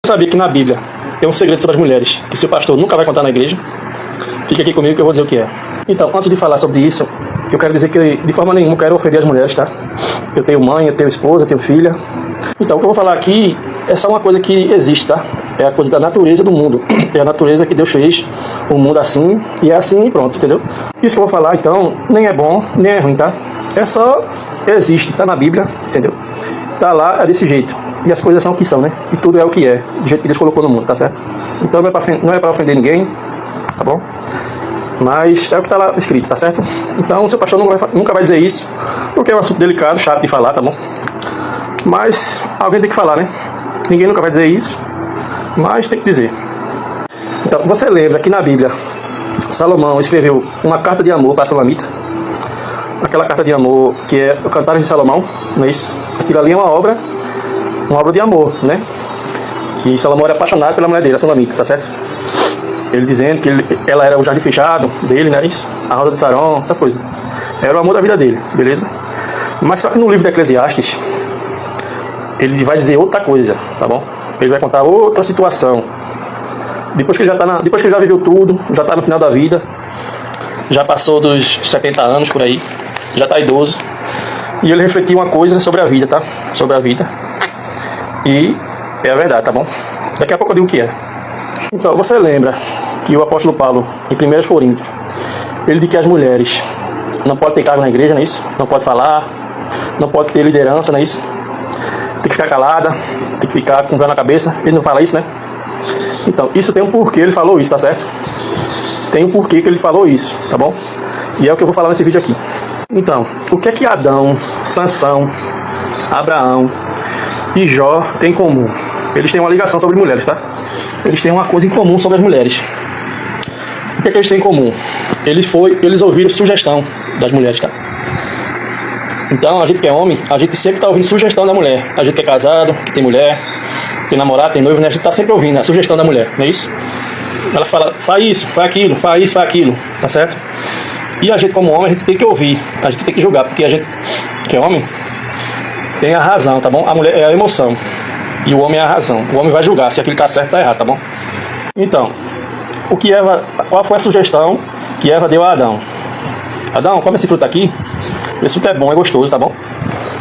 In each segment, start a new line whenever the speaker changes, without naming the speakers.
Sabia que na Bíblia tem um segredo sobre as mulheres, que seu pastor nunca vai contar na igreja? Fique aqui comigo que eu vou dizer o que é. Então, antes de falar sobre isso, eu quero dizer que de forma nenhuma quero ofender as mulheres, tá? Eu tenho mãe, eu tenho esposa, eu tenho filha. Então, o que eu vou falar aqui é só uma coisa que existe, tá? É a coisa da natureza do mundo. É a natureza que Deus fez o mundo assim, e é assim e pronto, entendeu? Isso que eu vou falar, então, nem é bom, nem é ruim, tá? É só existe, tá na Bíblia, entendeu? Tá lá, é desse jeito. E as coisas são o que são, né? E tudo é o que é, do jeito que Deus colocou no mundo, tá certo? Então não é pra ofender ninguém, tá bom? Mas é o que tá lá escrito, tá certo? Então o seu pastor nunca vai dizer isso, porque é um assunto delicado, chato de falar, tá bom? Mas alguém tem que falar, né? Ninguém nunca vai dizer isso, mas tem que dizer. Então, você lembra que na Bíblia, Salomão escreveu uma carta de amor para a Sulamita? Aquela carta de amor que é o Cantares de Salomão, não é isso? Aquilo ali é uma obra de amor, né? Que Salomão era apaixonado pela mulher dele, a Sulamita, tá certo? Ele dizendo que ela era o jardim fechado dele, né? Isso, a rosa de Saron, essas coisas. Era o amor da vida dele, beleza? Mas só que no livro de Eclesiastes, ele vai dizer outra coisa, tá bom? Ele vai contar outra situação. Depois que ele já viveu tudo, já tá no final da vida, já passou dos 70 anos por aí, já tá idoso. E ele refletiu uma coisa sobre a vida, tá? Sobre a vida. E é a verdade, tá bom? Daqui a pouco eu digo o que é. Então, você lembra que o apóstolo Paulo, em 1 Coríntios, ele diz que as mulheres não podem ter cargo na igreja, não é isso? Não pode falar, não pode ter liderança, não é isso? Tem que ficar calada, tem que ficar com o véu na cabeça. Ele não fala isso, né? Então, isso tem um porquê ele falou isso, tá certo? Tem um porquê que ele falou isso, tá bom? E é o que eu vou falar nesse vídeo aqui. Então, o que é que Adão, Sansão, Abraão e Jó têm em comum? Eles têm uma ligação sobre mulheres, tá? Eles têm uma coisa em comum sobre as mulheres. O que é que eles têm em comum? Eles ouviram sugestão das mulheres, tá? Então, a gente que é homem, a gente sempre tá ouvindo sugestão da mulher. A gente que é casado, que tem mulher, tem namorado, tem noivo, né? A gente tá sempre ouvindo a sugestão da mulher, não é isso? Ela fala, faz isso, faz aquilo, faz isso, faz aquilo, tá certo? E a gente como homem, a gente tem que ouvir, a gente tem que julgar, porque a gente que é homem tem a razão, tá bom? A mulher é a emoção e o homem é a razão. O homem vai julgar se aquilo tá certo ou tá errado, tá bom? Então, qual foi a sugestão que Eva deu a Adão? Adão, come esse fruto aqui, esse fruto é bom, é gostoso, tá bom?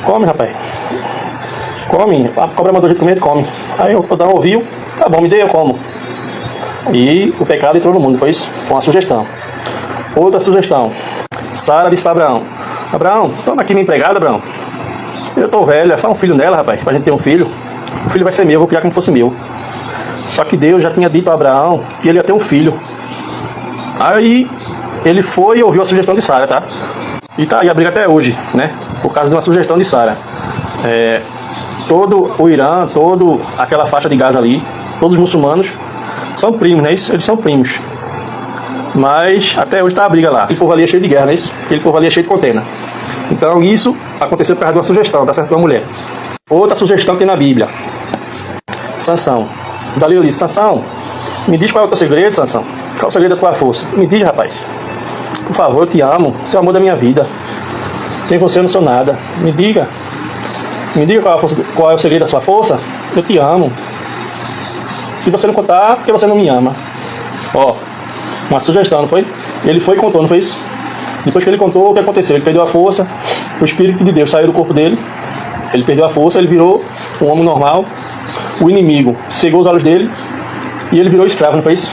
Come, rapaz. Come, a cobra mandou a gente comer, come. Aí o Adão ouviu, tá bom, me dê, eu como. E o pecado entrou no mundo, foi isso? Foi uma sugestão. Outra sugestão. Sara disse para Abraão: Abraão, toma aqui minha empregada, Abraão. Eu tô velha, faz um filho nela, rapaz, pra gente ter um filho. O filho vai ser meu, eu vou criar como fosse meu. Só que Deus já tinha dito a Abraão que ele ia ter um filho. Aí ele foi e ouviu a sugestão de Sara, tá? E tá aí a briga até hoje, né? Por causa de uma sugestão de Sara. Todo o Irã, toda aquela faixa de Gaza ali, todos os muçulmanos são primos, né? Eles são primos. Mas até hoje tá a briga lá. Aquele povo ali é cheio de guerra, não é isso? Aquele povo ali é cheio de contenda. Então isso aconteceu por causa de uma sugestão, tá certo? De uma mulher. Outra sugestão que tem na Bíblia. Sansão. Dalila disse: Sansão, me diz qual é o teu segredo, Sansão. Qual é o segredo da tua força? Me diz, rapaz. Por favor, eu te amo. Você é o amor da minha vida. Sem você eu não sou nada. Me diga. Me diga qual é o segredo da sua força. Eu te amo. Se você não contar, porque você não me ama. Ó, uma sugestão, não foi? Ele foi e contou, não foi isso? Depois que ele contou, o que aconteceu? Ele perdeu a força, o Espírito de Deus saiu do corpo dele, ele perdeu a força, ele virou um homem normal, o inimigo cegou os olhos dele e ele virou escravo, não foi isso?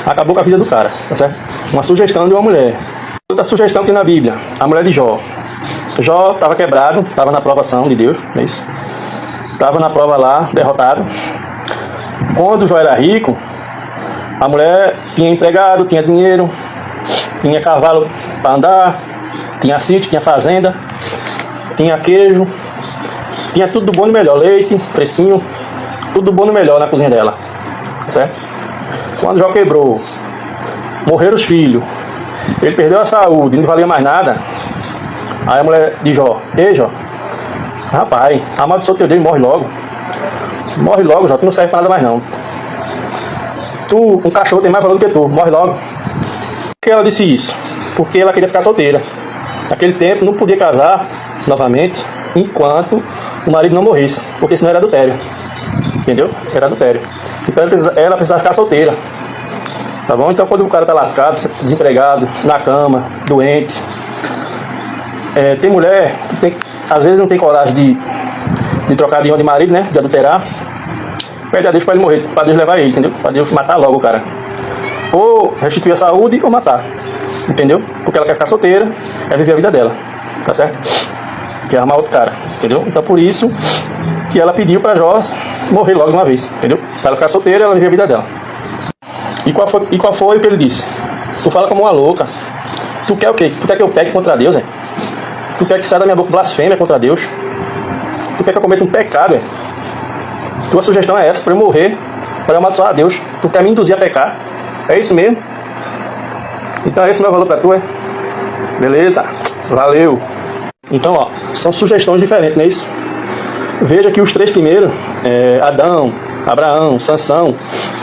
Acabou com a vida do cara, tá certo? Uma sugestão de uma mulher. Outra sugestão que tem na Bíblia, a mulher de Jó. Jó estava quebrado, estava na provação de Deus, não é isso? Estava na prova lá, derrotado. Quando Jó era rico, a mulher tinha empregado, tinha dinheiro, tinha cavalo para andar, tinha sítio, tinha fazenda, tinha queijo, tinha tudo do bom e melhor, leite, fresquinho, tudo do bom e melhor na cozinha dela, certo? Quando Jó quebrou, morreram os filhos, ele perdeu a saúde, não valia mais nada. Aí a mulher de Jó: ei Jó, rapaz, amaldiçoa teu Deus e morre logo. Morre logo, Jó, tu não serve para nada mais não. Tu, um cachorro tem mais valor do que tu, morre logo. Por que ela disse isso? Porque ela queria ficar solteira. Naquele tempo não podia casar novamente enquanto o marido não morresse, porque senão era adultério. entendeu? Era adultério. Então ela precisava ficar solteira, tá bom? Então quando o cara tá lascado, desempregado, na cama, doente, tem mulher que tem, às vezes não tem coragem de trocar de marido, né? De adulterar, pede a Deus pra ele morrer, pra Deus levar ele, entendeu? Pra Deus matar logo o cara. Ou restituir a saúde ou matar, entendeu? Porque ela quer ficar solteira, viver a vida dela, tá certo? Quer armar outro cara, entendeu? Então por isso que ela pediu pra Jó morrer logo de uma vez, entendeu? Pra ela ficar solteira, ela viver a vida dela. E qual foi o que ele disse? Tu fala como uma louca. Tu quer o quê? Tu quer que eu peque contra Deus, é? Tu quer que saia da minha boca blasfêmia contra Deus? Tu quer que eu cometa um pecado, é? Tua sugestão é essa, pra eu morrer, pra eu amaldiçoar a Deus. Tu quer me induzir a pecar? É isso mesmo? Então esse é o meu valor pra tu, é? Beleza? Valeu! Então, ó, são sugestões diferentes, não é isso? Veja que os três primeiros, Adão, Abraão, Sansão,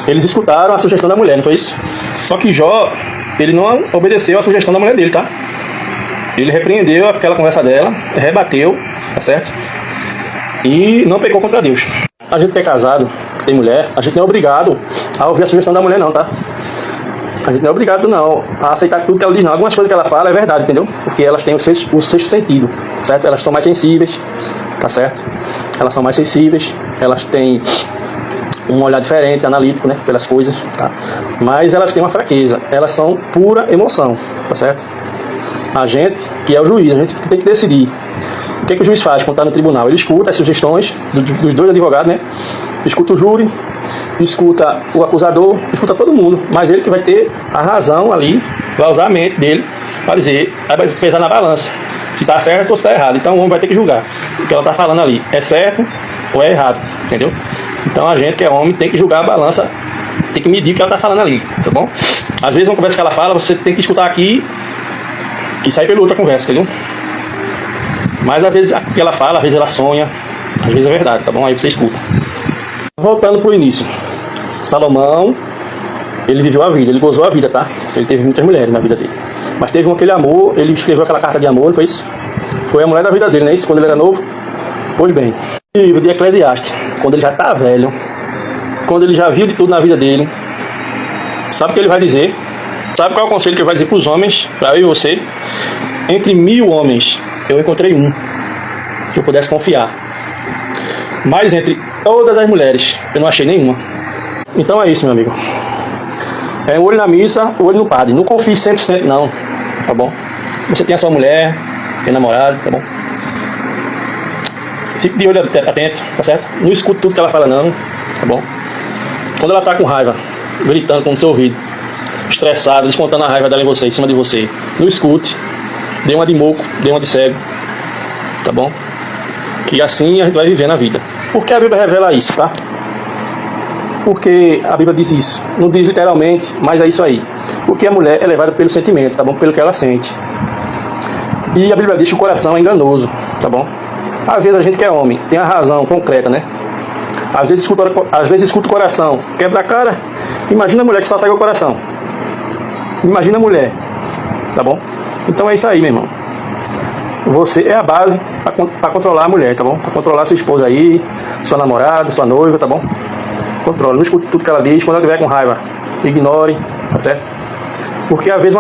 eles escutaram a sugestão da mulher, não foi isso? Só que Jó, ele não obedeceu a sugestão da mulher dele, tá? Ele repreendeu aquela conversa dela, rebateu, tá certo? E não pecou contra Deus. A gente que é casado, que tem mulher, a gente não é obrigado a ouvir a sugestão da mulher não, tá? A gente não é obrigado não a aceitar tudo que ela diz não. Algumas coisas que ela fala é verdade, entendeu? Porque elas têm o sexto sentido, certo? Elas são mais sensíveis, tá certo? Elas são mais sensíveis, elas têm um olhar diferente, analítico, né? Pelas coisas, tá? Mas elas têm uma fraqueza, elas são pura emoção, tá certo? A gente, que é o juiz, a gente tem que decidir. O que é que o juiz faz quando está no tribunal? Ele escuta as sugestões dos dois advogados, né? Escuta o júri, escuta o acusador, escuta todo mundo, mas ele que vai ter a razão ali, vai usar a mente dele para dizer, vai pesar na balança se está certo ou se está errado. Então o homem vai ter que julgar o que ela está falando ali, é certo ou é errado, entendeu? Então a gente que é homem tem que julgar a balança, tem que medir o que ela está falando ali, tá bom? Às vezes uma conversa que ela fala, você tem que escutar aqui e sair pela outra conversa, entendeu? Mas às vezes o que ela fala, às vezes ela sonha, às vezes é verdade, tá bom? Aí você escuta. Voltando pro início, Salomão, ele viveu a vida, ele gozou a vida, tá? Ele teve muitas mulheres na vida dele. Mas teve aquele amor, ele escreveu aquela carta de amor, não foi isso? Foi a mulher da vida dele, não é isso? Quando ele era novo? Pois bem. O livro de Eclesiastes, quando ele já tá velho, quando ele já viu de tudo na vida dele, sabe o que ele vai dizer? Sabe qual é o conselho que ele vai dizer pros homens, pra eu e você? Entre 1000 homens, eu encontrei um que eu pudesse confiar. Mas entre todas as mulheres, eu não achei nenhuma. Então é isso, meu amigo. É um olho na missa, um olho no padre. Não confie 100% não, tá bom? Você tem a sua mulher, tem namorado, tá bom? Fique de olho atento, tá certo? Não escute tudo que ela fala não, tá bom? Quando ela tá com raiva, gritando com o seu ouvido, estressada, descontando a raiva dela em você, em cima de você, não escute. Dê uma de moco, dê uma de cego, tá bom? Que assim a gente vai viver na vida. Por que a Bíblia revela isso, tá? Porque a Bíblia diz isso. Não diz literalmente, mas é isso aí. Porque a mulher é levada pelo sentimento, tá bom? Pelo que ela sente. E a Bíblia diz que o coração é enganoso, tá bom? Às vezes a gente que é homem tem a razão concreta, né? Às vezes escuta o coração, quebra a cara. Imagina a mulher que só segue o coração. Imagina a mulher, tá bom? Então é isso aí, meu irmão. Você é a base para controlar a mulher, tá bom? Para controlar sua esposa aí, sua namorada, sua noiva, tá bom? Controle, não escute tudo que ela diz. Quando ela estiver com raiva, ignore, tá certo? Porque às vezes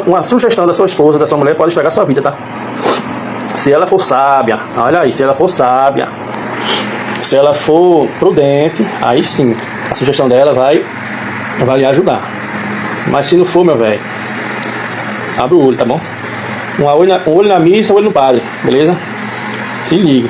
uma sugestão da sua esposa, da sua mulher, pode estragar a sua vida, tá? Se ela for sábia, olha aí, se ela for sábia, se ela for prudente, aí sim, a sugestão dela vai lhe ajudar. Mas se não for, meu velho, abre o olho, tá bom? Um olho na missa, um olho no padre, beleza? Se liga.